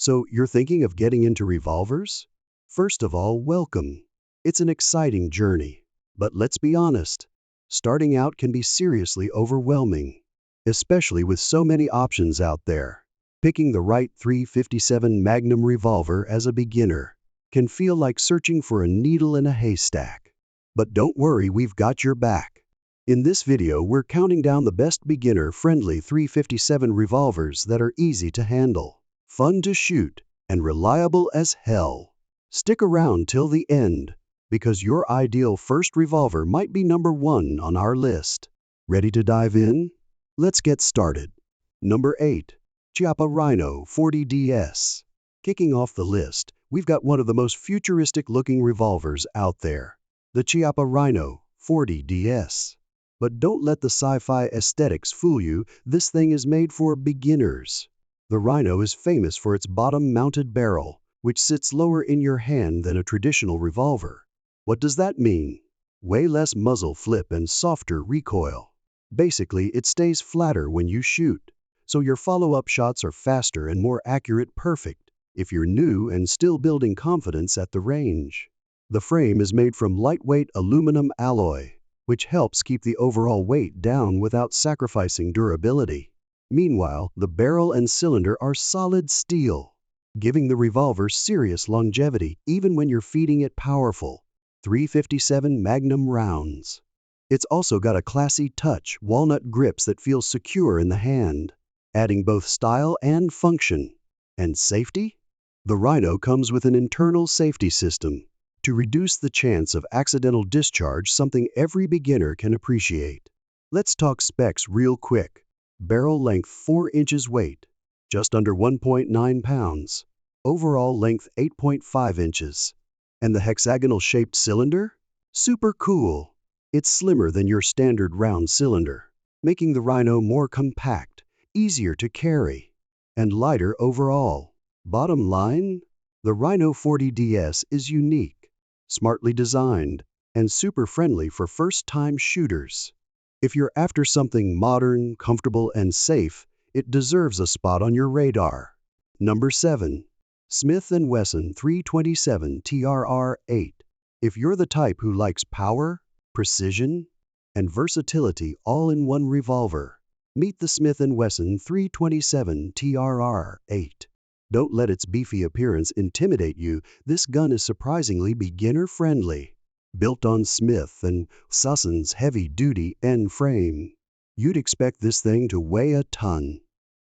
So you're thinking of getting into revolvers? First of all, welcome. It's an exciting journey. But let's be honest, starting out can be seriously overwhelming, especially with so many options out there. Picking the right .357 Magnum Revolver as a beginner can feel like searching for a needle in a haystack. But don't worry, we've got your back. In this video, we're counting down the best beginner-friendly .357 revolvers that are easy to handle, fun to shoot, and reliable as hell. Stick around till the end, because your ideal first revolver might be number 1 on our list. Ready to dive in? Let's get started. Number 8. Chiappa Rhino 40DS. Kicking off the list, we've got one of the most futuristic-looking revolvers out there, the Chiappa Rhino 40DS. But don't let the sci-fi aesthetics fool you, this thing is made for beginners. The Rhino is famous for its bottom-mounted barrel, which sits lower in your hand than a traditional revolver. What does that mean? Way less muzzle flip and softer recoil. Basically, it stays flatter when you shoot, so your follow-up shots are faster and more accurate, perfect if you're new and still building confidence at the range. The frame is made from lightweight aluminum alloy, which helps keep the overall weight down without sacrificing durability. Meanwhile, the barrel and cylinder are solid steel, giving the revolver serious longevity even when you're feeding it powerful .357 Magnum rounds. It's also got a classy touch, walnut grips that feel secure in the hand, adding both style and function. And safety? The Rhino comes with an internal safety system to reduce the chance of accidental discharge, something every beginner can appreciate. Let's talk specs real quick. Barrel length 4 inches, weight just under 1.9 pounds. Overall length 8.5 inches. And the hexagonal-shaped cylinder? Super cool. It's slimmer than your standard round cylinder, making the Rhino more compact, easier to carry, and lighter overall. Bottom line, the Rhino 40DS is unique, smartly designed, and super friendly for first-time shooters. If you're after something modern, comfortable, and safe, it deserves a spot on your radar. Number 7. Smith & Wesson 327 TRR-8. If you're the type who likes power, precision, and versatility all in one revolver, meet the Smith & Wesson 327 TRR-8. Don't let its beefy appearance intimidate you. This gun is surprisingly beginner-friendly. Built on Smith & Wesson's heavy-duty end frame, you'd expect this thing to weigh a ton.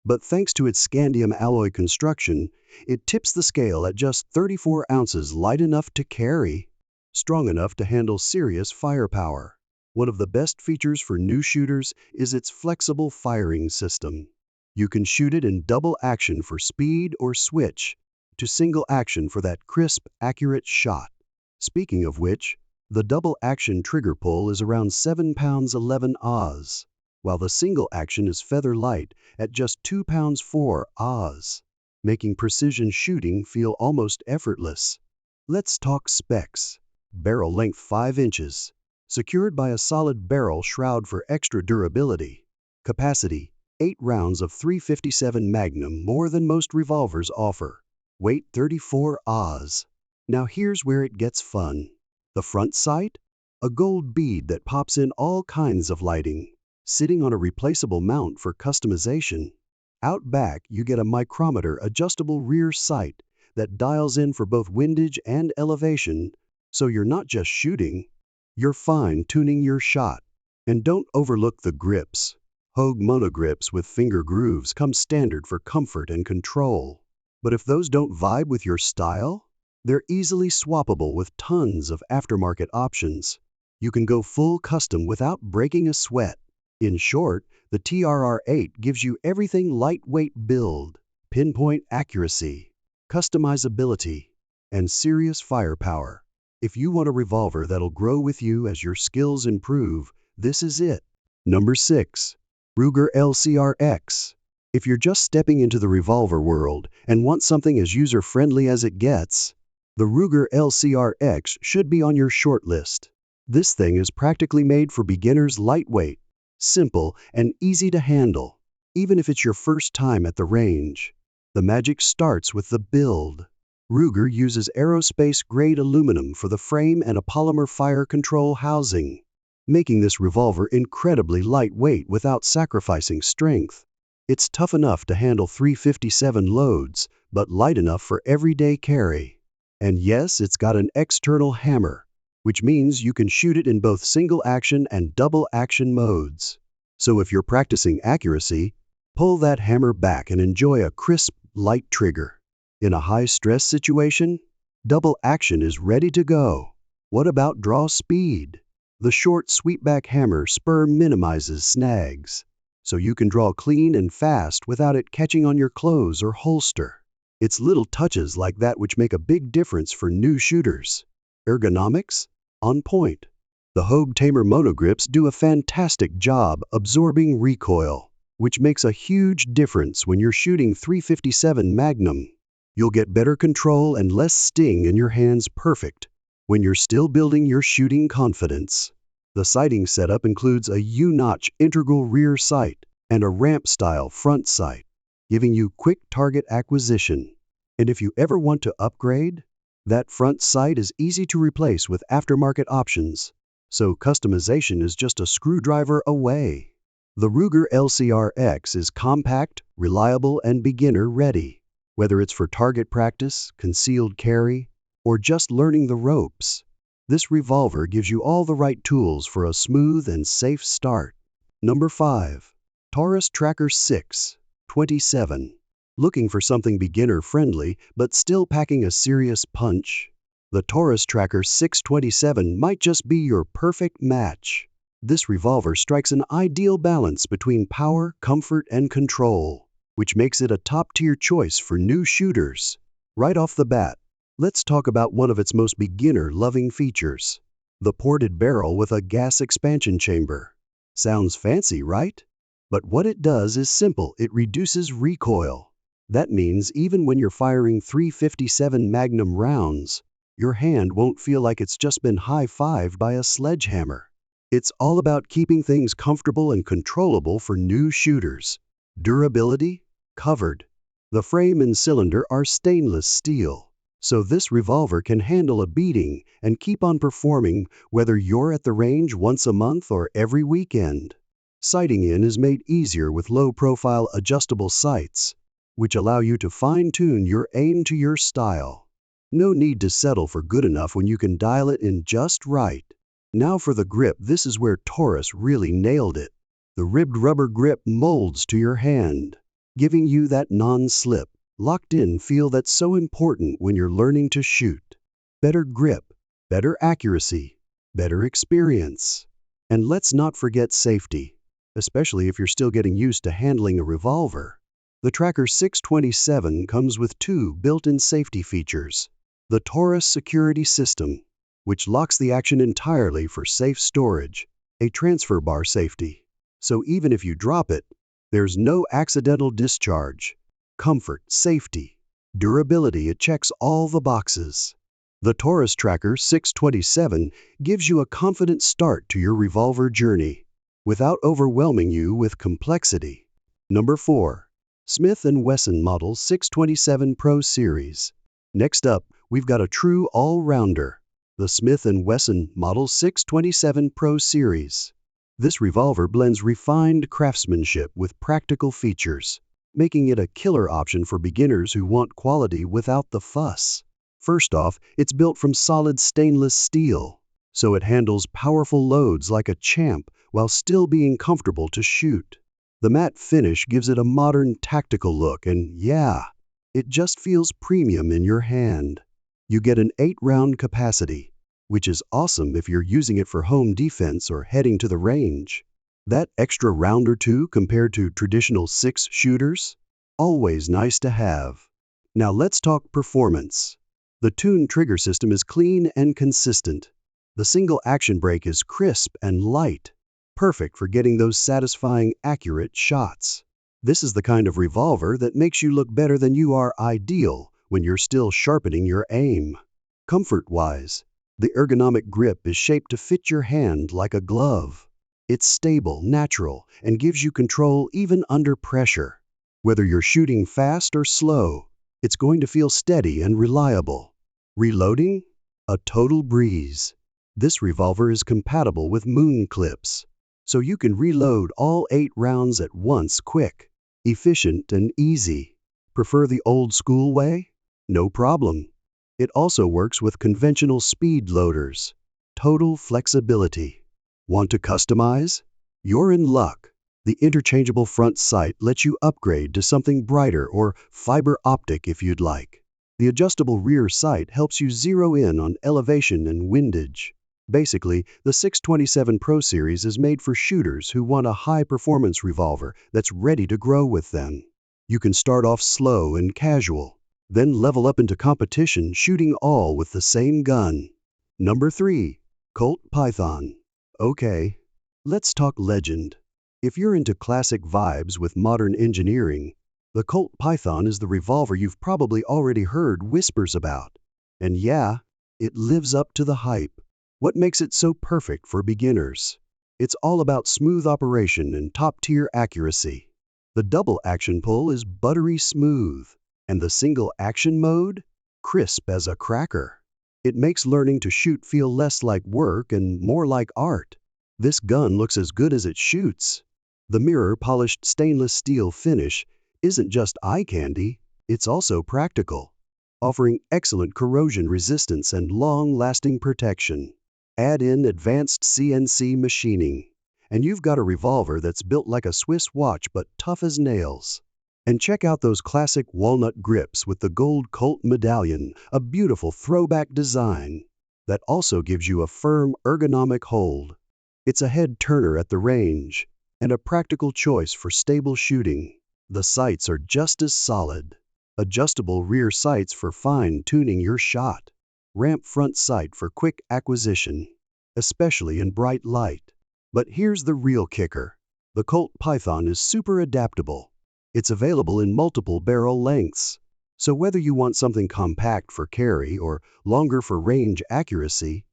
But thanks to its scandium alloy construction, it tips the scale at just 34 ounces, light enough to carry, strong enough to handle serious firepower. One of the best features for new shooters is its flexible firing system. You can shoot it in double action for speed or switch to single action for that crisp, accurate shot. Speaking of which, the double action trigger pull is around 7 pounds 11 Oz, while the single action is feather light at just 2 pounds 4 Oz, making precision shooting feel almost effortless. Let's talk specs. Barrel length 5 inches, secured by a solid barrel shroud for extra durability. Capacity 8 rounds of .357 Magnum, more than most revolvers offer. Weight 34 Oz. Now here's where it gets fun. The front sight? A gold bead that pops in all kinds of lighting, sitting on a replaceable mount for customization. Out back, you get a micrometer adjustable rear sight that dials in for both windage and elevation, so you're not just shooting, you're fine-tuning your shot. And don't overlook the grips. Hogue monogrips with finger grooves come standard for comfort and control. But if those don't vibe with your style, they're easily swappable with tons of aftermarket options. You can go full custom without breaking a sweat. In short, the TRR-8 gives you everything: lightweight build, pinpoint accuracy, customizability, and serious firepower. If you want a revolver that'll grow with you as your skills improve, this is it. Number 6. Ruger LCR-x. If you're just stepping into the revolver world and want something as user-friendly as it gets, the Ruger LCR-x should be on your short list. This thing is practically made for beginners, lightweight, simple, and easy to handle, even if it's your first time at the range. The magic starts with the build. Ruger uses aerospace-grade aluminum for the frame and a polymer fire control housing, making this revolver incredibly lightweight without sacrificing strength. It's tough enough to handle .357 loads, but light enough for everyday carry. And yes, it's got an external hammer, which means you can shoot it in both single-action and double-action modes. So if you're practicing accuracy, pull that hammer back and enjoy a crisp, light trigger. In a high-stress situation, double action is ready to go. What about draw speed? The short sweepback hammer spur minimizes snags, so you can draw clean and fast without it catching on your clothes or holster. It's little touches like that which make a big difference for new shooters. Ergonomics? On point. The Hogue Tamer monogrips do a fantastic job absorbing recoil, which makes a huge difference when you're shooting .357 Magnum. You'll get better control and less sting in your hands, perfect when you're still building your shooting confidence. The sighting setup includes a U-notch integral rear sight and a ramp-style front sight, giving you quick target acquisition. And if you ever want to upgrade, that front sight is easy to replace with aftermarket options, so customization is just a screwdriver away. The Ruger LCR-x is compact, reliable, and beginner-ready. Whether it's for target practice, concealed carry, or just learning the ropes, this revolver gives you all the right tools for a smooth and safe start. Number 5. Taurus Tracker 627. Looking for something beginner-friendly but still packing a serious punch? The Taurus Tracker 627 might just be your perfect match. This revolver strikes an ideal balance between power, comfort, and control, which makes it a top-tier choice for new shooters. Right off the bat, let's talk about one of its most beginner-loving features: the ported barrel with a gas expansion chamber. Sounds fancy, right? But what it does is simple. It reduces recoil. That means even when you're firing .357 Magnum rounds, your hand won't feel like it's just been high-fived by a sledgehammer. It's all about keeping things comfortable and controllable for new shooters. Durability? Covered. The frame and cylinder are stainless steel, so this revolver can handle a beating and keep on performing whether you're at the range once a month or every weekend. Sighting in is made easier with low-profile adjustable sights, which allow you to fine-tune your aim to your style. No need to settle for good enough when you can dial it in just right. Now for the grip. This is where Taurus really nailed it. The ribbed rubber grip molds to your hand, giving you that non-slip, locked-in feel that's so important when you're learning to shoot. Better grip, better accuracy, better experience. And let's not forget safety, especially if you're still getting used to handling a revolver. The Tracker 627 comes with 2 built-in safety features: the Taurus Security System, which locks the action entirely for safe storage, a transfer bar safety, so even if you drop it, there's no accidental discharge. Comfort, safety, durability, it checks all the boxes. The Taurus Tracker 627 gives you a confident start to your revolver journey without overwhelming you with complexity. Number 4. Smith & Wesson Model 627 Pro Series. Next up, we've got a true all-rounder, the Smith & Wesson Model 627 Pro Series. This revolver blends refined craftsmanship with practical features, making it a killer option for beginners who want quality without the fuss. First off, it's built from solid stainless steel, so it handles powerful loads like a champ while still being comfortable to shoot. The matte finish gives it a modern, tactical look, and yeah, it just feels premium in your hand. You get an 8-round capacity, which is awesome if you're using it for home defense or heading to the range. That extra round or two compared to traditional 6 shooters? Always nice to have. Now let's talk performance. The tuned trigger system is clean and consistent. The single action brake is crisp and light, perfect for getting those satisfying, accurate shots. This is the kind of revolver that makes you look better than you are, ideal when you're still sharpening your aim. Comfort-wise, the ergonomic grip is shaped to fit your hand like a glove. It's stable, natural, and gives you control even under pressure. Whether you're shooting fast or slow, it's going to feel steady and reliable. Reloading? A total breeze. This revolver is compatible with moon clips, so you can reload all 8 rounds at once quick, efficient, and easy. Prefer the old school way? No problem. It also works with conventional speed loaders. Total flexibility. Want to customize? You're in luck. The interchangeable front sight lets you upgrade to something brighter or fiber optic if you'd like. The adjustable rear sight helps you zero in on elevation and windage. Basically, the 627 Pro Series is made for shooters who want a high-performance revolver that's ready to grow with them. You can start off slow and casual, then level up into competition shooting all with the same gun. Number 3. Colt Python. Okay, let's talk legend. If you're into classic vibes with modern engineering, the Colt Python is the revolver you've probably already heard whispers about. And yeah, it lives up to the hype. What makes it so perfect for beginners? It's all about smooth operation and top-tier accuracy. The double action pull is buttery smooth, and the single action mode? Crisp as a cracker. It makes learning to shoot feel less like work and more like art. This gun looks as good as it shoots. The mirror-polished stainless steel finish isn't just eye candy, it's also practical, offering excellent corrosion resistance and long-lasting protection. Add in advanced CNC machining, and you've got a revolver that's built like a Swiss watch but tough as nails. And check out those classic walnut grips with the gold Colt medallion, a beautiful throwback design that also gives you a firm ergonomic hold. It's a head-turner at the range and a practical choice for stable shooting. The sights are just as solid. Adjustable rear sights for fine-tuning your shot. Ramp front sight for quick acquisition, especially in bright light. But here's the real kicker. The Colt Python is super adaptable. It's available in multiple barrel lengths. So whether you want something compact for carry or longer for range accuracy,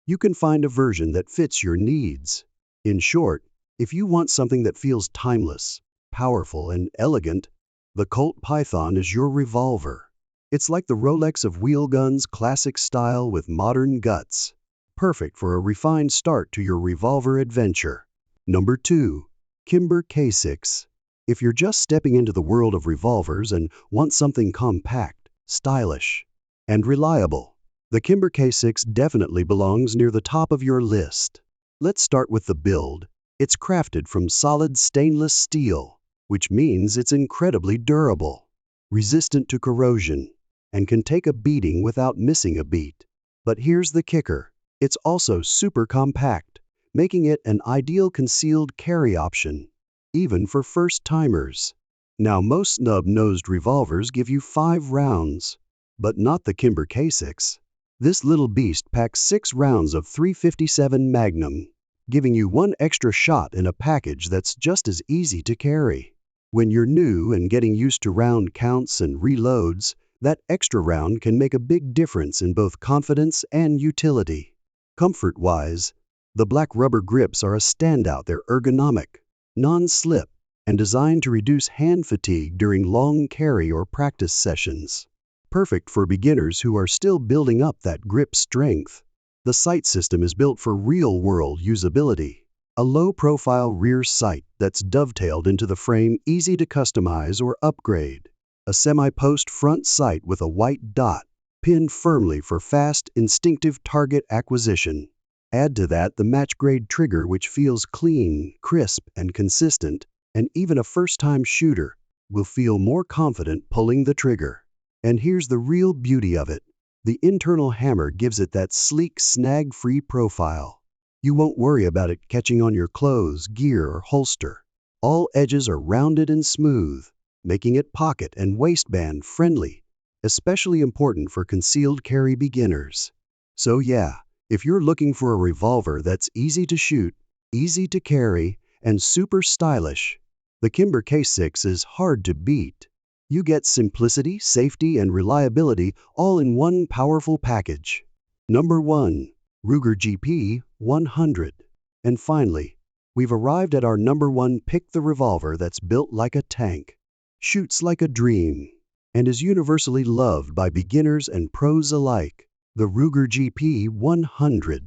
you can find a version that fits your needs. In short, if you want something that feels timeless, powerful, and elegant, the Colt Python is your revolver. It's like the Rolex of wheel guns, classic style with modern guts. Perfect for a refined start to your revolver adventure. Number 2. Kimber K6s. If you're just stepping into the world of revolvers and want something compact, stylish, and reliable, the Kimber K6 definitely belongs near the top of your list. Let's start with the build. It's crafted from solid stainless steel, which means it's incredibly durable, resistant to corrosion, and can take a beating without missing a beat. But here's the kicker. It's also super compact, making it an ideal concealed carry option, even for first-timers. Now, most snub-nosed revolvers give you 5 rounds, but not the Kimber K6. This little beast packs 6 rounds of .357 Magnum, giving you 1 extra shot in a package that's just as easy to carry. When you're new and getting used to round counts and reloads, that extra round can make a big difference in both confidence and utility. Comfort-wise, the black rubber grips are a standout. They're ergonomic, non-slip, and designed to reduce hand fatigue during long carry or practice sessions. Perfect for beginners who are still building up that grip strength. The sight system is built for real-world usability. A low-profile rear sight that's dovetailed into the frame, easy to customize or upgrade. A semi-post front sight with a white dot, pinned firmly for fast, instinctive target acquisition. Add to that the match-grade trigger, which feels clean, crisp, and consistent, and even a first-time shooter will feel more confident pulling the trigger. And here's the real beauty of it. The internal hammer gives it that sleek, snag-free profile. You won't worry about it catching on your clothes, gear, or holster. All edges are rounded and smooth, making it pocket and waistband friendly, especially important for concealed carry beginners. So yeah, if you're looking for a revolver that's easy to shoot, easy to carry, and super stylish, the Kimber K6 is hard to beat. You get simplicity, safety, and reliability all in one powerful package. Number 1. Ruger GP 100. And finally, we've arrived at our number 1 pick, the revolver that's built like a tank. shoots like a dream, and is universally loved by beginners and pros alike. The Ruger GP100.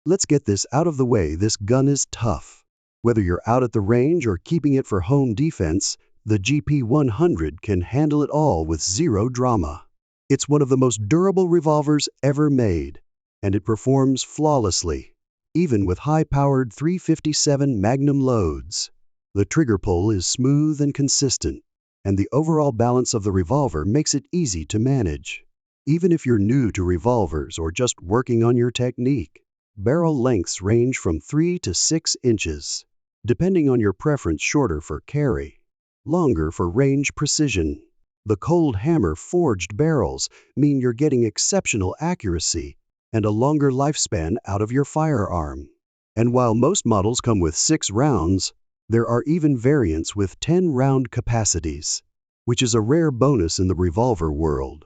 Let's get this out of the way. This gun is tough. Whether you're out at the range or keeping it for home defense, the GP100 can handle it all with zero drama. It's one of the most durable revolvers ever made, and it performs flawlessly, even with high-powered .357 Magnum loads. The trigger pull is smooth and consistent, and the overall balance of the revolver makes it easy to manage. Even if you're new to revolvers or just working on your technique, barrel lengths range from 3 to 6 inches, depending on your preference. Shorter for carry, longer for range precision. The cold hammer forged barrels mean you're getting exceptional accuracy and a longer lifespan out of your firearm. And while most models come with 6 rounds, there are even variants with 10-round capacities, which is a rare bonus in the revolver world.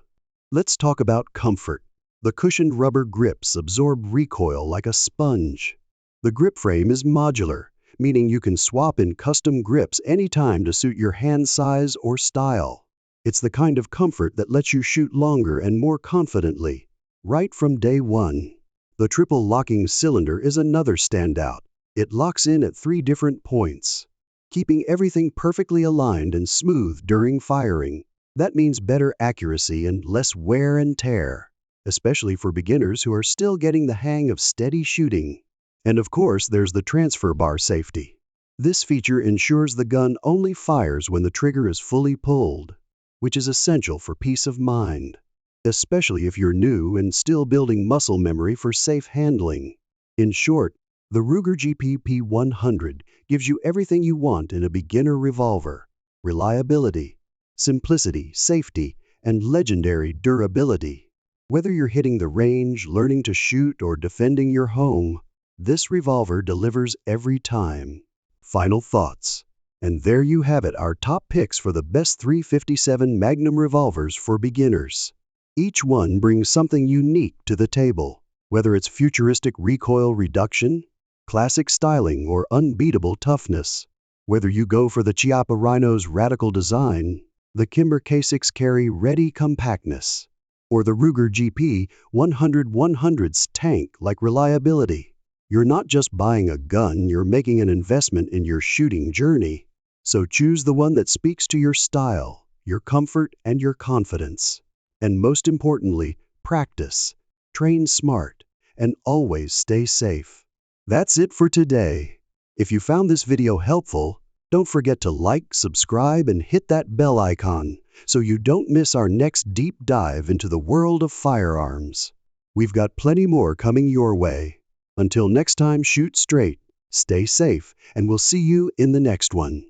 Let's talk about comfort. The cushioned rubber grips absorb recoil like a sponge. The grip frame is modular, meaning you can swap in custom grips anytime to suit your hand size or style. It's the kind of comfort that lets you shoot longer and more confidently, right from day one. The triple locking cylinder is another standout. It locks in at 3 different points, keeping everything perfectly aligned and smooth during firing. That means better accuracy and less wear and tear, especially for beginners who are still getting the hang of steady shooting. And of course, there's the transfer bar safety. This feature ensures the gun only fires when the trigger is fully pulled, which is essential for peace of mind, especially if you're new and still building muscle memory for safe handling. In short, the Ruger GP100 gives you everything you want in a beginner revolver: reliability, simplicity, safety, and legendary durability. Whether you're hitting the range, learning to shoot, or defending your home, this revolver delivers every time. Final thoughts. And there you have it, our top picks for the best .357 Magnum revolvers for beginners. Each one brings something unique to the table, whether it's futuristic recoil reduction, classic styling, or unbeatable toughness. Whether you go for the Chiappa Rhino's radical design, the Kimber K6s carry-ready compactness, or the Ruger GP100's tank-like reliability, you're not just buying a gun, you're making an investment in your shooting journey. So choose the one that speaks to your style, your comfort, and your confidence. And most importantly, practice, train smart, and always stay safe. That's it for today. If you found this video helpful, don't forget to like, subscribe, and hit that bell icon so you don't miss our next deep dive into the world of firearms. We've got plenty more coming your way. Until next time, shoot straight, stay safe, and we'll see you in the next one.